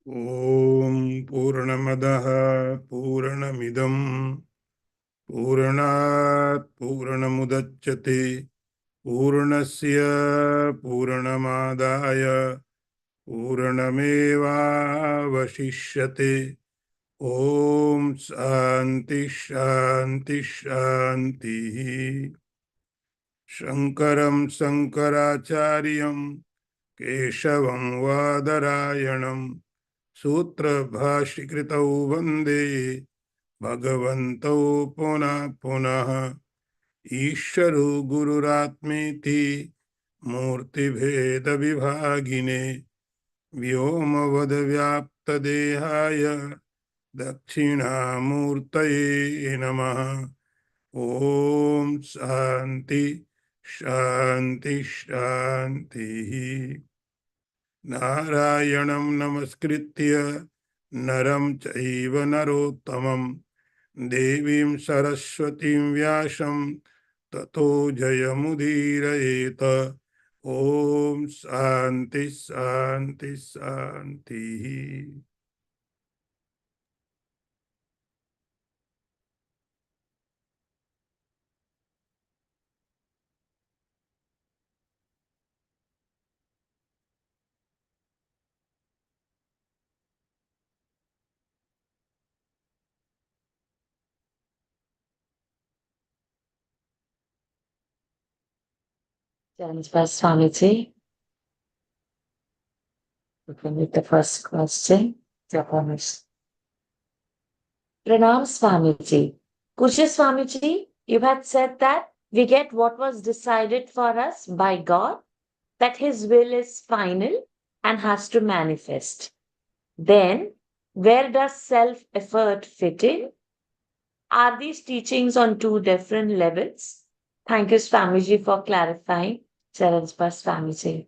ॐ पूर्णमदः पूर्णमिदं पूर्णात् पूर्णमुदच्यते पूर्णस्य पूर्णमादाय पूर्णमेवावशिष्यते। ॐ शान्ति शान्ति शान्तिः। शङ्करं शङ्कराचार्यं केशवं वादरायणं सूत्रभाष्यकृतौ वन्दे भगवन्तौ पुनः पुनः। ईश्वरो गुरुरात्मेति मूर्तिभेदविभागिने व्योमवद्व्याप्तदेहाय दक्षिणामूर्तये नमः। ॐ शान्ति शान्ति शान्तिः। नारायणं नमस्कृत्य नरं चैव नरोत्तमं देवीं सरस्वतीं व्यासं ततो जयमुदीरयेत। ॐ शान्ति शान्ति शान्तिः। Janspar Swamiji, you can read the first question. Japanese. Pranam Swamiji. Kushya Swamiji, you had said that we get what was decided for us by God, that His will is final and has to manifest. Then, where does self effort fit in? Are these teachings on two different levels? Thank you, Swamiji, for clarifying. Charanspar Swamiji.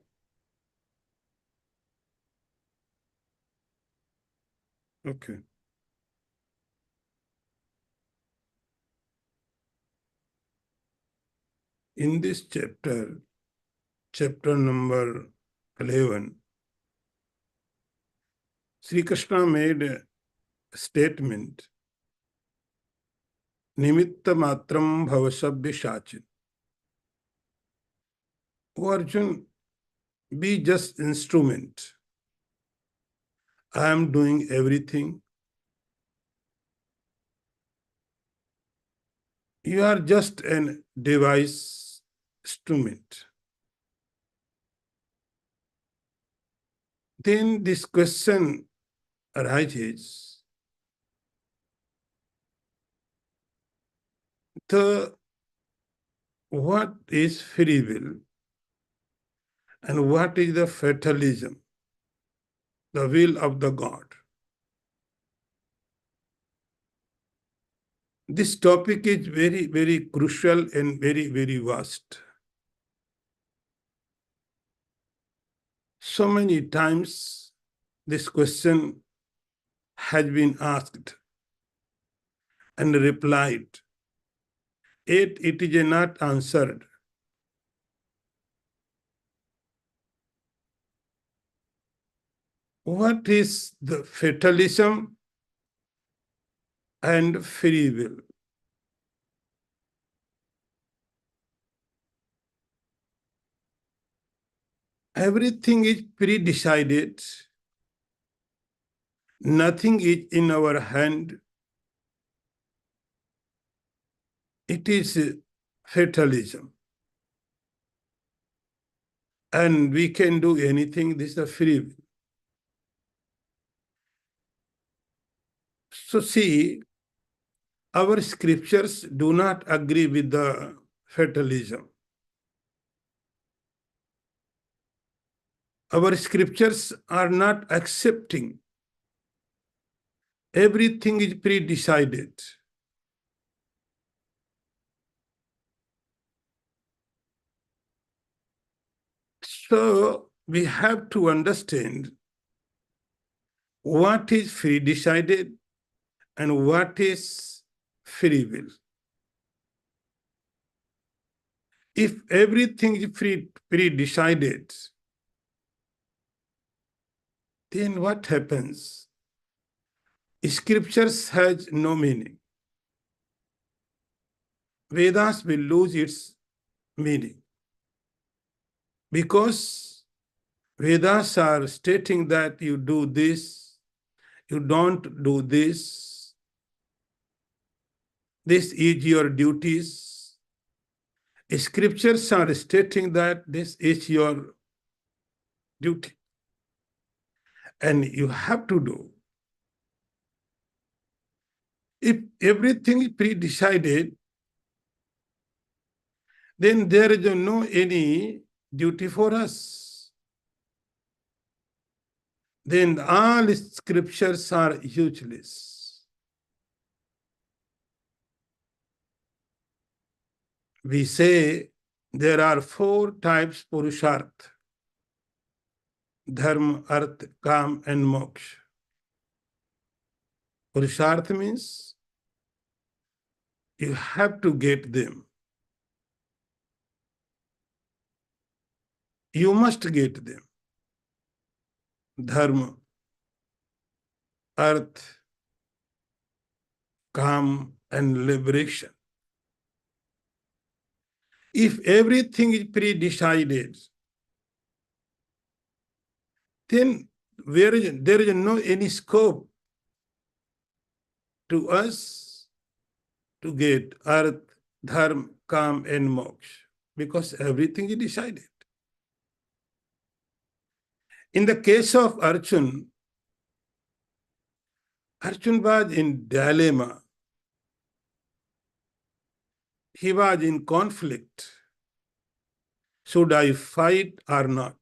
Okay. In this chapter, chapter number 11, Sri Krishna made a statement, Nimitta matram bhavasabhya shachin. O Arjun, be just instrument. I am doing everything. You are just an device instrument. Then this question arises, what is free will and what is the fatalism, the will of the God? This topic is very, very crucial and very, very vast. So many times this question has been asked and replied, yet it is not answered. What is the fatalism and free will? Everything is pre-decided. Nothing is in our hand. It is fatalism. And we can do anything. This is a free will. So see, our scriptures do not agree with the fatalism. Our scriptures are not accepting. Everything is pre-decided. So we have to understand what is pre-decided and what is free will. If everything is pre-decided, then what happens? Scriptures has no meaning. Vedas will lose its meaning because Vedas are stating that you do this, you don't do this, this is your duties. Scriptures are stating that this is your duty and you have to do. If everything is pre-decided, then there is no any duty for us. Then all scriptures are useless. We say there are 4 types Purusharth: Dharma, Arth, Kam, and Moksha. Purusharth means you have to get them. You must get them. Dharma, Arth, Kam, and liberation. If everything is pre-decided, then there is no any scope to us to get Arth, Dharma, Kam, and Moksha, because everything is decided. In the case of Arjun was in dilemma. He was in conflict. Should I fight or not?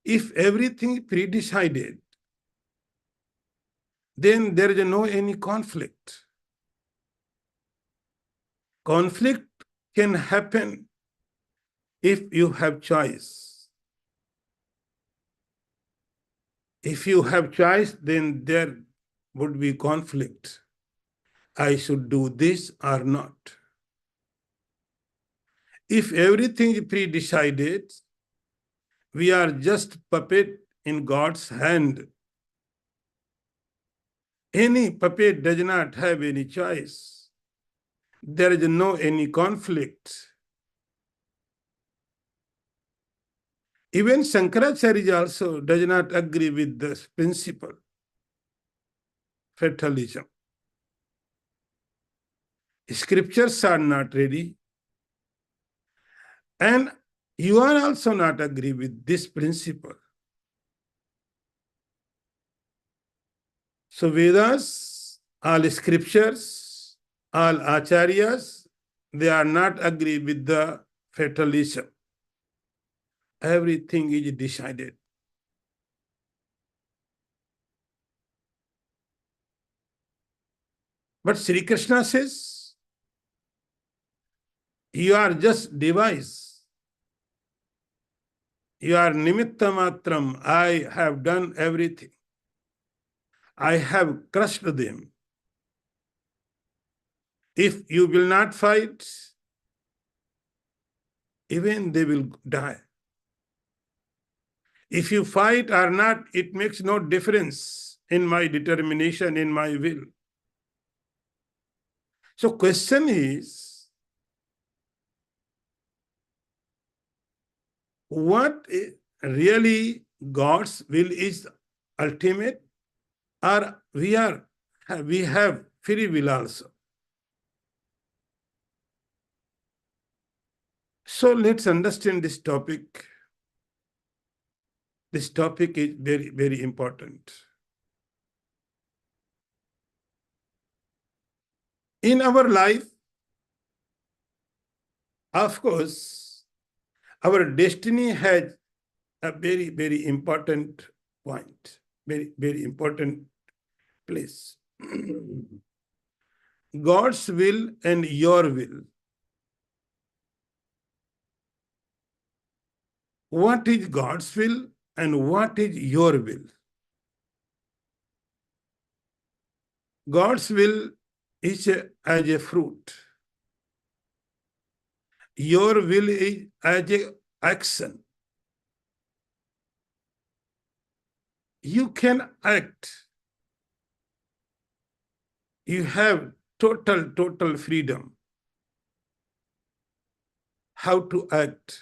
If everything is pre-decided, then there is no any conflict. Conflict can happen if you have choice. If you have choice, then there would be conflict. I should do this or not. If everything is pre-decided, we are just puppet in God's hand. Any puppet does not have any choice. There is no any conflict. Even Shankaracharya also does not agree with this principle, fatalism. Scriptures are not ready, and you are also not agree with this principle. So Vedas, all scriptures, all acharyas, they are not agree with the fatalism. Everything is decided. But Sri Krishna says, you are just device. You are nimitta matram. I have done everything. I have crushed them. If you will not fight, even they will die. If you fight or not, it makes no difference in my determination, in my will. So question is, what really God's will is ultimate, or we have free will also? So let's understand this topic. This topic is very, very important. In our life, of course, our destiny has a very, very important point, very, very important place. God's will and your will. What is God's will and what is your will? God's will is as a fruit. Your will is as a action. you can act. You have total freedom. How to act?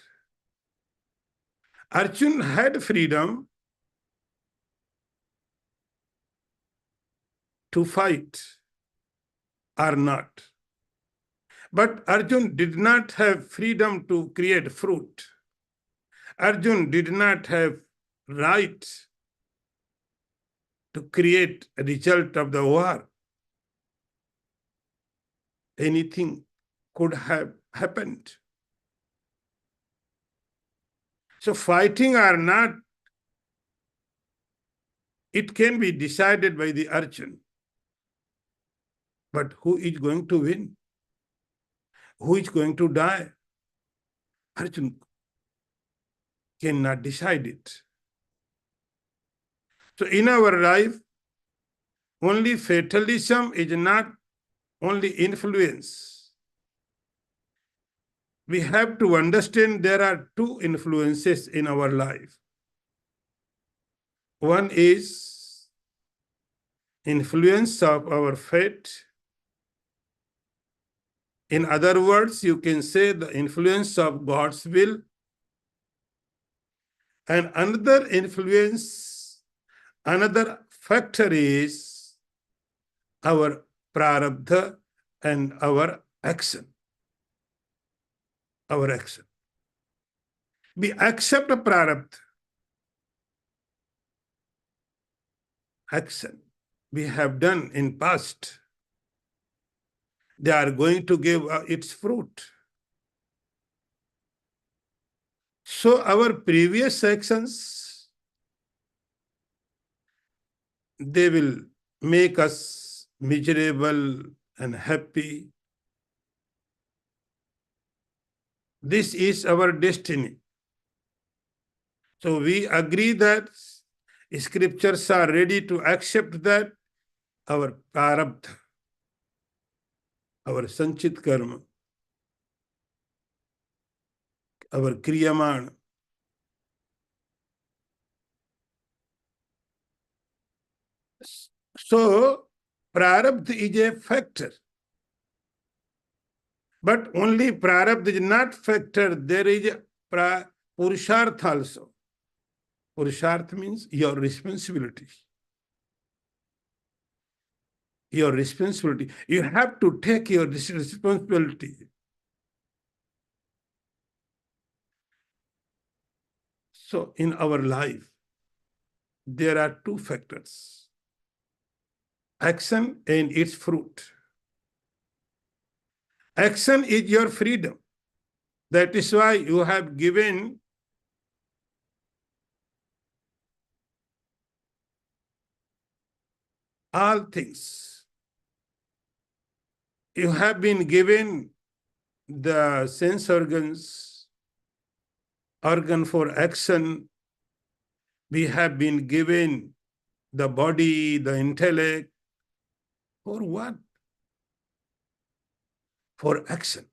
Arjun had freedom to fight or not. But Arjun did not have freedom to create fruit. Arjun did not have right to create a result of the war. Anything could have happened. So fighting or not, it can be decided by the Arjun. But who is going to win? Who is going to die? Arjun cannot decide it. So in our life, only fatalism is not only influence. We have to understand there are two influences in our life. One is influence of our fate. In other words, you can say the influence of God's will. And another influence, another factor is our prarabdha and our action. Our action. We accept a prarabdha. Action we have done in past. They are going to give its fruit. So our previous actions, they will make us miserable and happy. This is our destiny. So we agree that scriptures are ready to accept that our prarabdha, our sanchit karma, our kriyaman, so prarabdha is a factor. But only prarabdha is not factor. There is a purushartha also. Purushartha means your responsibility. Your responsibility. You have to take your responsibility. So in our life, there are two factors. Action and its fruit. Action is your freedom. That is why you have given all things. You have been given the sense organs, organ for action. We have been given the body, the intellect. For what? For action.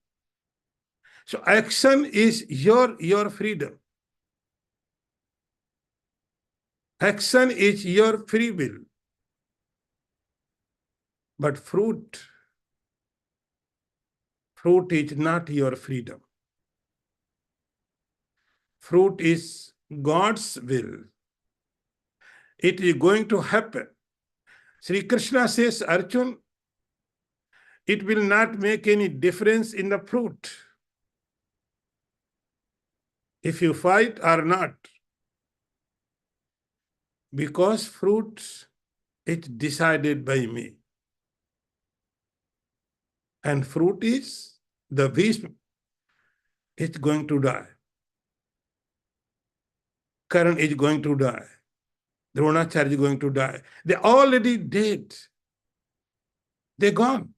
So action is your freedom. Action is your free will. But fruit is not your freedom. Fruit is God's will. It is going to happen. Sri Krishna says, Arjun, it will not make any difference in the fruit if you fight or not. Because fruit is decided by me. And fruit is the Bhishma. It's going to die. Karan is going to die. Dronacharya is going to die. They already dead. They're gone.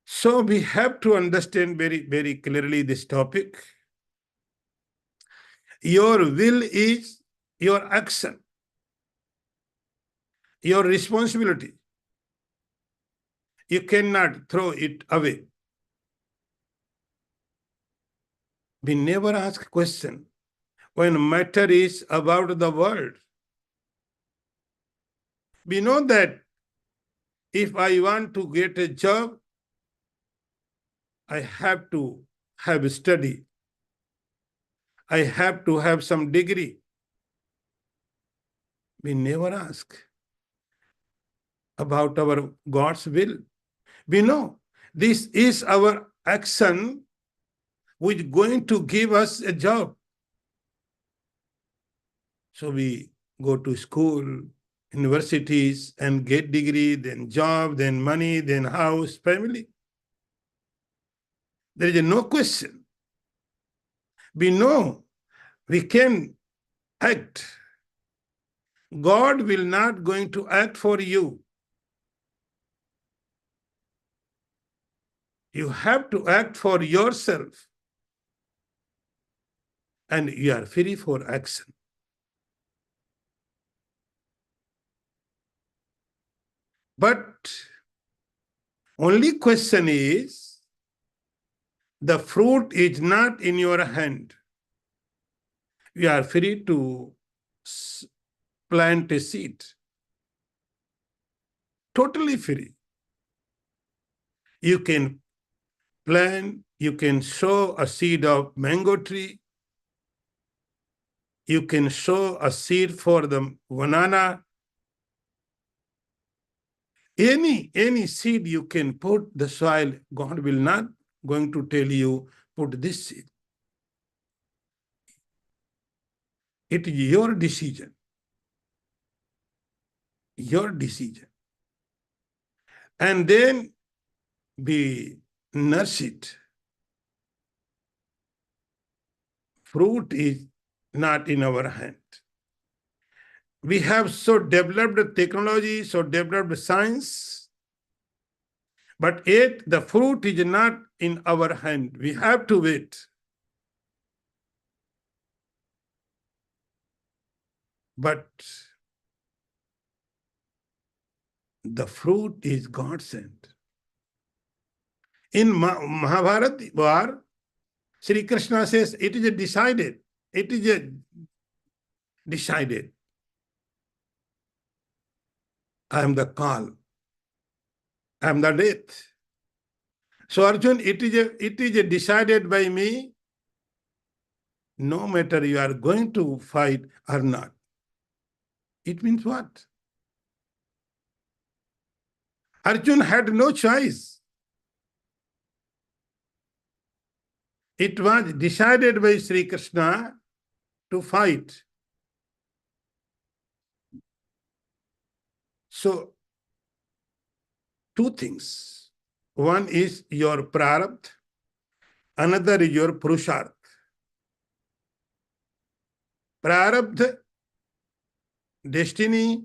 So we have to understand very clearly this topic. Your will is your action, your responsibility. You cannot throw it away. We never ask question when matter is about the world. We know that if I want to get a job, I have to have study. I have to have some degree. We never ask about our God's will. We know this is our action which is going to give us a job. So we go to school, universities, and get degree, then job, then money, then house, family. There is no question. We know we can act. God will not going to act for you. You have to act for yourself. And you are free for action. But only question is, the fruit is not in your hand. You are free to plant a seed. Totally free. You can plant, you can sow a seed of mango tree. You can sow a seed for the banana. Any seed you can put the soil. God will not going to tell you, put this seed. It is your decision. Your decision. And then we nurse it. Fruit is not in our hand. We have so developed technology, so developed science, but yet the fruit is not in our hand. We have to wait. But the fruit is God sent. In Mahabharata war, Sri Krishna says, it is decided. It is decided. I am the call. I am the death. So Arjun, it is decided by me, no matter you are going to fight or not. It means what? Arjun had no choice. It was decided by Sri Krishna to fight. So, two things. One is your prarabdha, another is your purusharth. Prarabdha, destiny,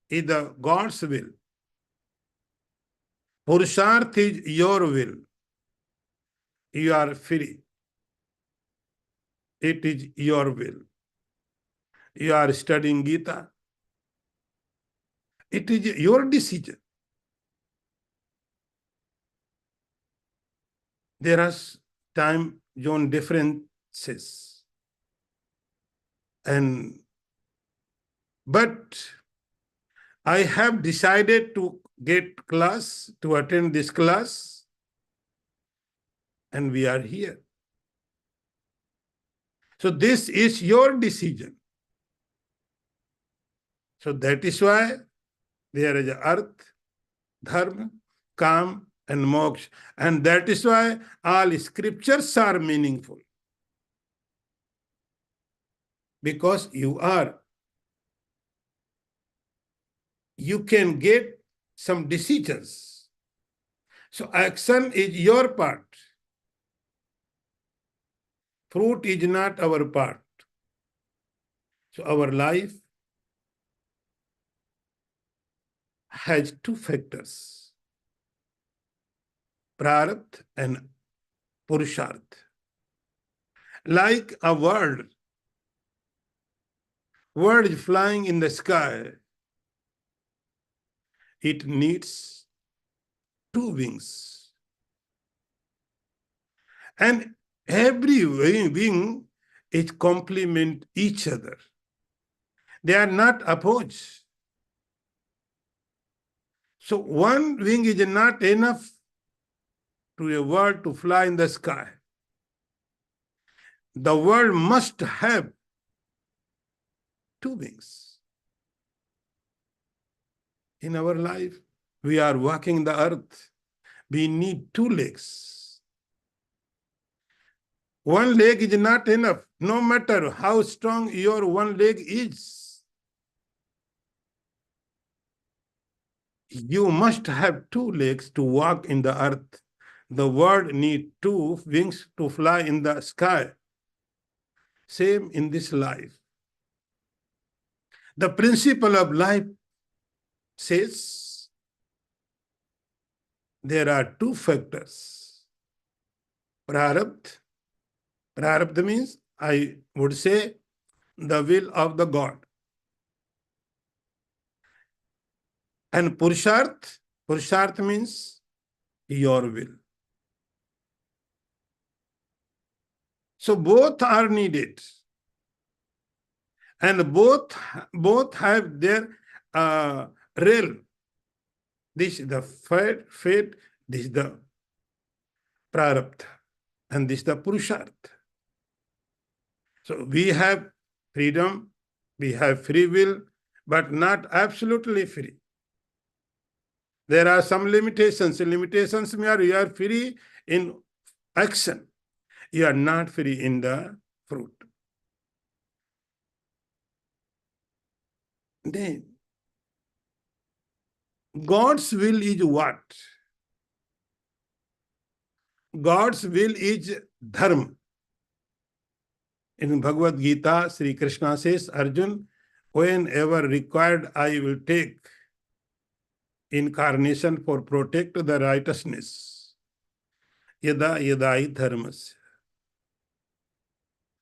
is the God's will. Purusharth is your will. You are free. It is your will. You are studying Gita. It is your decision. There are time zone differences. But I have decided to get class, to attend this class, and we are here. So this is your decision. So that is why there is arth, dharma, kam, and moksha. And that is why all scriptures are meaningful. Because you can get some decisions. So action is your part. Fruit is not our part. So our life has two factors, prarabdha and purusharth. Like a bird is flying in the sky, it needs two wings. And Every wing is complement each other. They are not opposed. So one wing is not enough to a bird to fly in the sky. The world must have two wings. In our life, we are walking the earth. We need two legs. One leg is not enough, no matter how strong your one leg is. You must have two legs to walk in the earth. The world needs two wings to fly in the sky. Same in this life. The principle of life says there are two factors. Prarabdha. Prarabdha means, I would say, the will of the God. And Purusharth, Purusharth means your will. So both are needed. And both have their realm. This is the fate, this is the prarabdha, and this is the purushartha. So we have freedom, we have free will, but not absolutely free. There are some limitations. Limitations mean you are free in action. You are not free in the fruit. Then, God's will is what? God's will is dharma. In Bhagavad Gita, Sri Krishna says, Arjun, whenever required, I will take incarnation for protect the righteousness. Yada yadai dharmas.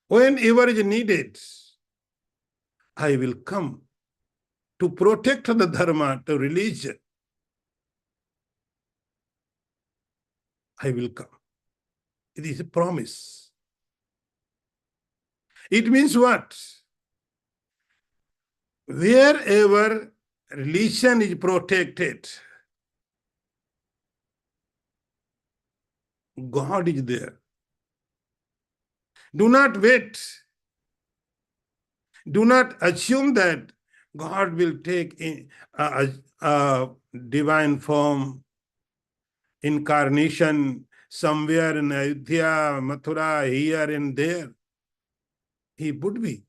Whenever is needed, I will come to protect the dharma, to religion. I will come. It is a promise. It means what? Wherever religion is protected, God is there. Do not wait. Do not assume that God will take a divine form, incarnation somewhere in Ayodhya, Mathura, here and there. He would be.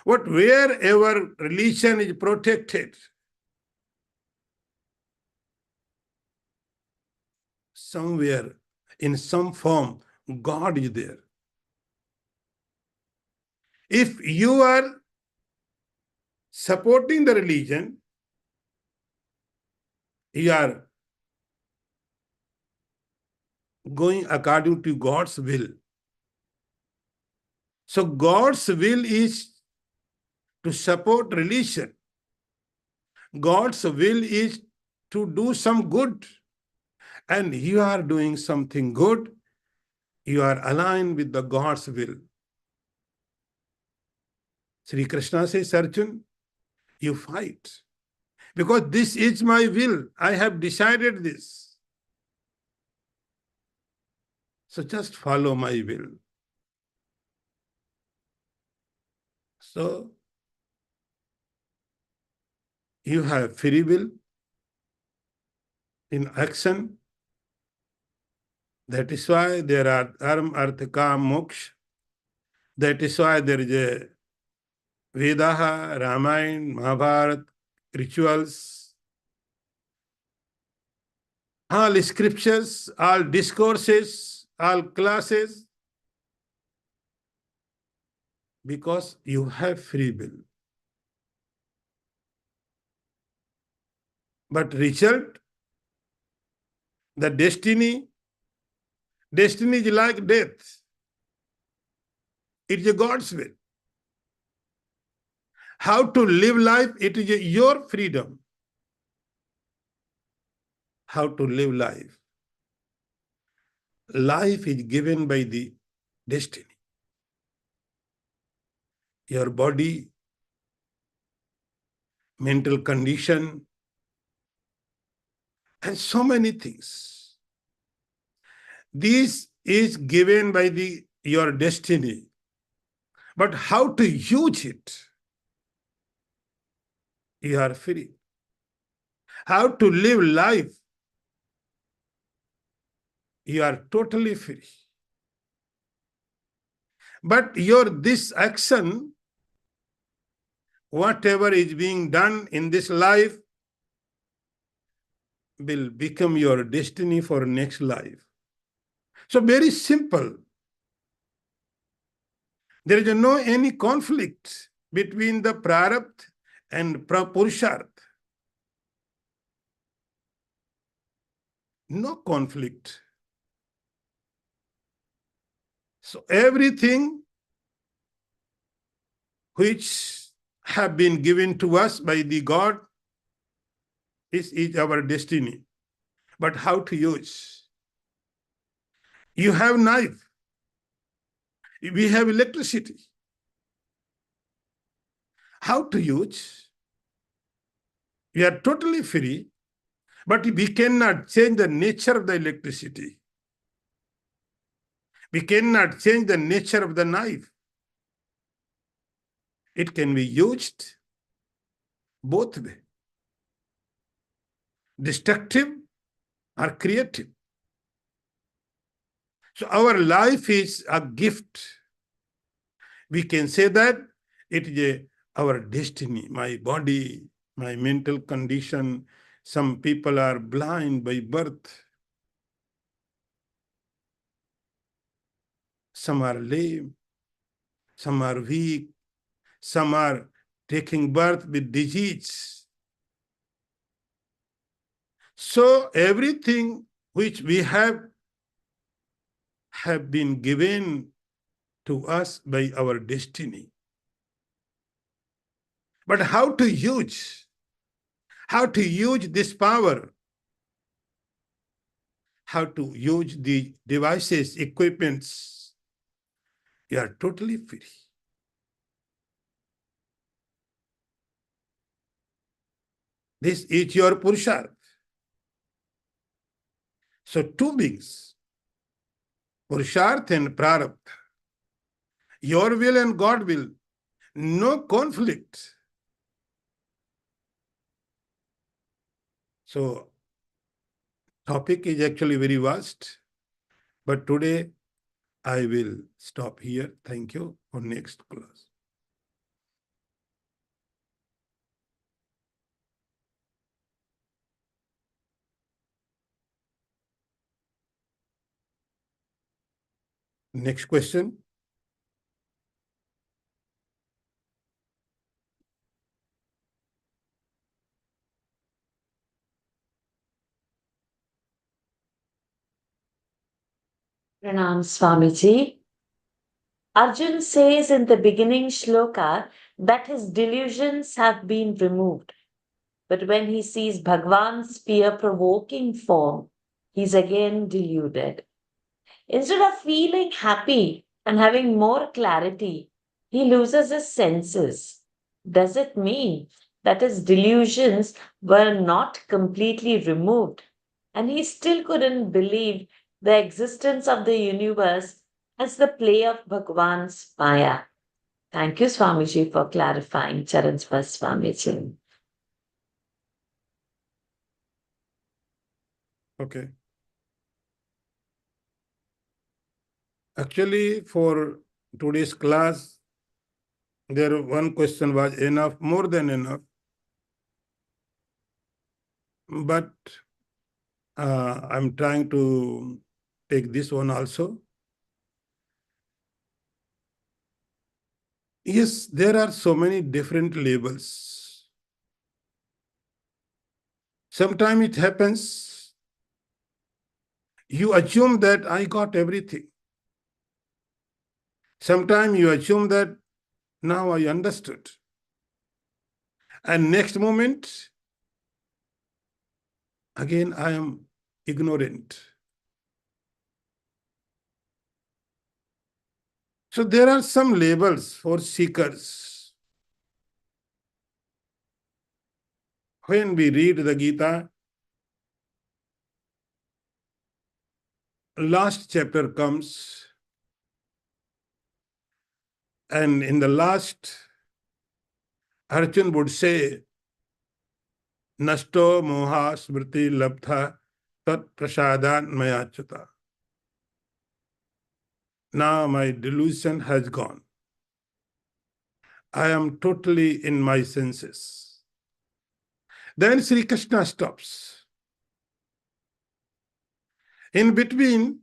But wherever religion is protected, somewhere, in some form, God is there. If you are supporting the religion, you are going according to God's will. So God's will is to support religion. God's will is to do some good. And you are doing something good, you are aligned with the God's will. Sri Krishna says, Arjun, you fight. Because this is my will. I have decided this. So just follow my will. So you have free will in action. That is why there are dharma, artha, kam, moksha. That is why there is a Vedaha, Ramayana, Mahabharata, rituals, all scriptures, all discourses, all classes, because you have free will. But result, the destiny is like death. It is God's will. How to live life, it is your freedom. How to live life. life is given by the destiny. Your body, mental condition, and so many things. This is given by your destiny. But how to use it? You are free. How to live life? You are totally free. But this action, whatever is being done in this life, will become your destiny for next life. So very simple. There is no any conflict between the prarabdha and purusharth. No conflict. So everything which have been given to us by the God is our destiny. But how to use? You have knife. We have electricity. How to use? We are totally free, but we cannot change the nature of the electricity. We cannot change the nature of the knife. It can be used both way, destructive or creative. So our life is a gift. We can say that it is our destiny, my body, my mental condition. Some people are blind by birth. Some are lame. Some are weak. Some are taking birth with disease. So everything which we have been given to us by our destiny. But how to use? How to use this power? How to use the devices, equipments? You are totally free. This is your purusharth. So two beings, purusharth and prarabdha. Your will and God will. No conflict. So topic is actually very vast, but today I will stop here. Thank you. For next class. Next question. Pranam Swamiji. Arjun says in the beginning shloka that his delusions have been removed. But when he sees Bhagwan's fear-provoking form, he's again deluded. Instead of feeling happy and having more clarity, he loses his senses. Does it mean that his delusions were not completely removed and he still couldn't believe the existence of the universe as the play of Bhagwan's Maya? Thank you, Swamiji, for clarifying. Charan Swamiji. Okay. Actually, for today's class, there one question was enough, more than enough. But I'm trying to take this one also. Yes, there are so many different labels. Sometimes it happens, you assume that I got everything. Sometimes you assume that now I understood. And next moment, again, I am ignorant. So there are some labels for seekers. When we read the Gita, last chapter comes, and in the last, Arjun would say, Nasto moha smriti labdha tat prasadan mayachyuta. Now my delusion has gone. I am totally in my senses. Then Sri Krishna stops. In between,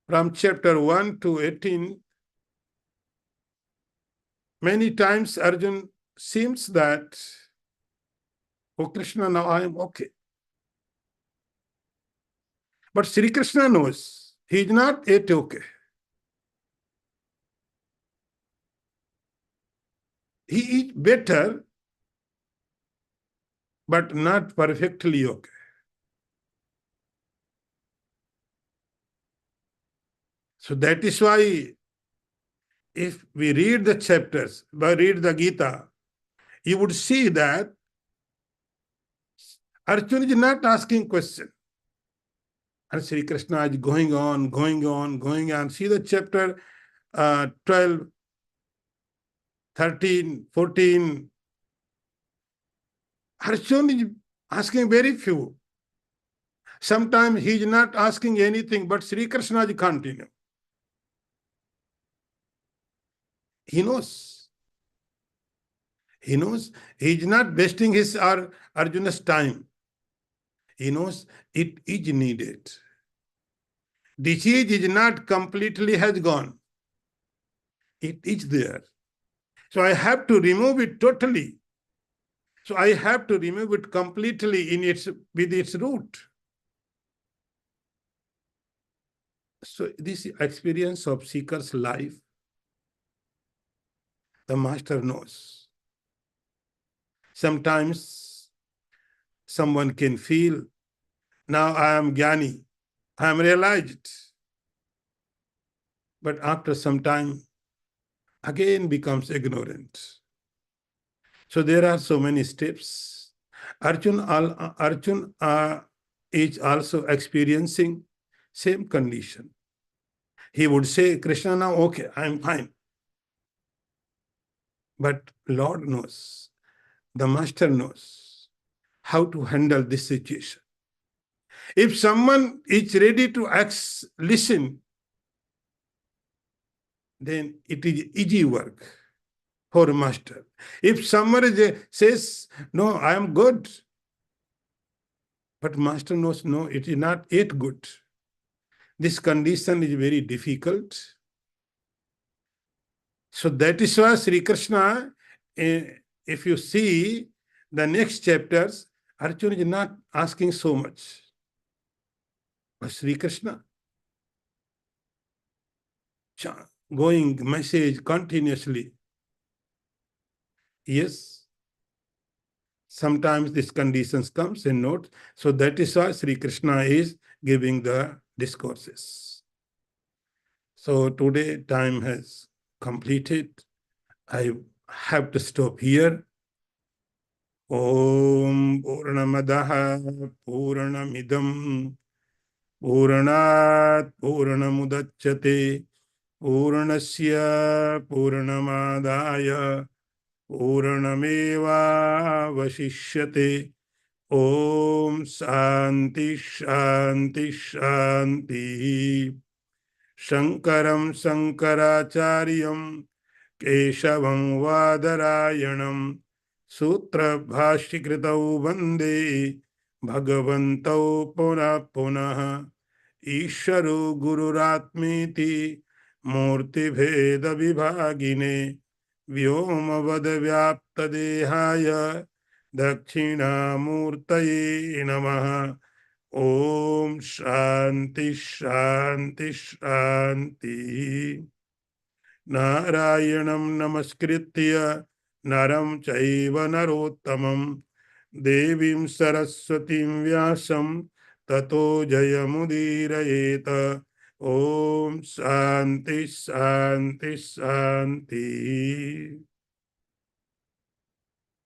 from chapter 1 to 18, many times Arjun seems that, oh Krishna, now I am okay. But Sri Krishna knows he is not yet okay. He is better, but not perfectly okay. So that is why if we read the chapters, read the Gita, you would see that Arjuna is not asking question. And Sri Krishna is going on, going on, going on. See the chapter 12, 13, 14. Arjuna is asking very few. Sometimes he is not asking anything, but Sri Krishna is continue. He knows. He knows. He is not wasting his or Arjuna's time. He knows it is needed. Disease is not completely has gone. It is there. So I have to remove it totally. So I have to remove it completely with its root. So this experience of seeker's life, the master knows. Sometimes someone can feel, now I am Jnani, I am realized. But after some time, again becomes ignorant. So there are so many steps. Arjun is also experiencing same condition. He would say, Krishna, now okay, I am fine. But Lord knows, the master knows how to handle this situation. If someone is ready to listen, then it is easy work for a master. If someone says, no, I am good, but master knows, no, it is not yet good. This condition is very difficult. So that is why Sri Krishna, if you see the next chapters, Arjuna is not asking so much. But Sri Krishna, going message continuously. Yes, sometimes these conditions comes and not. So that is why Sri Krishna is giving the discourses. So today time has completed. I have to stop here. Om Purnamadaha Purnamidam Purnat Purnamudachyate Purnasya Purnamadaya Purnameva Vasishyate. Om Shanti Shanti Shanti. Shankaram Shankaracharyam Keshavam Vadarayanam Sutra Bhashikritau Vande Bhagavantau Puna Punah Isharo Gururatmiti Murti Bheda Vibhagine Vyomavad Vyapta Dehaya Dakshina Murtaye Namaha. Om Shanti Shanti Shanti. Narayanam Namaskritya Naram Chaiva Narottamam Devim Saraswatim Vyasam Tato Jayamudirayeta Om Shanti Shanti Shanti.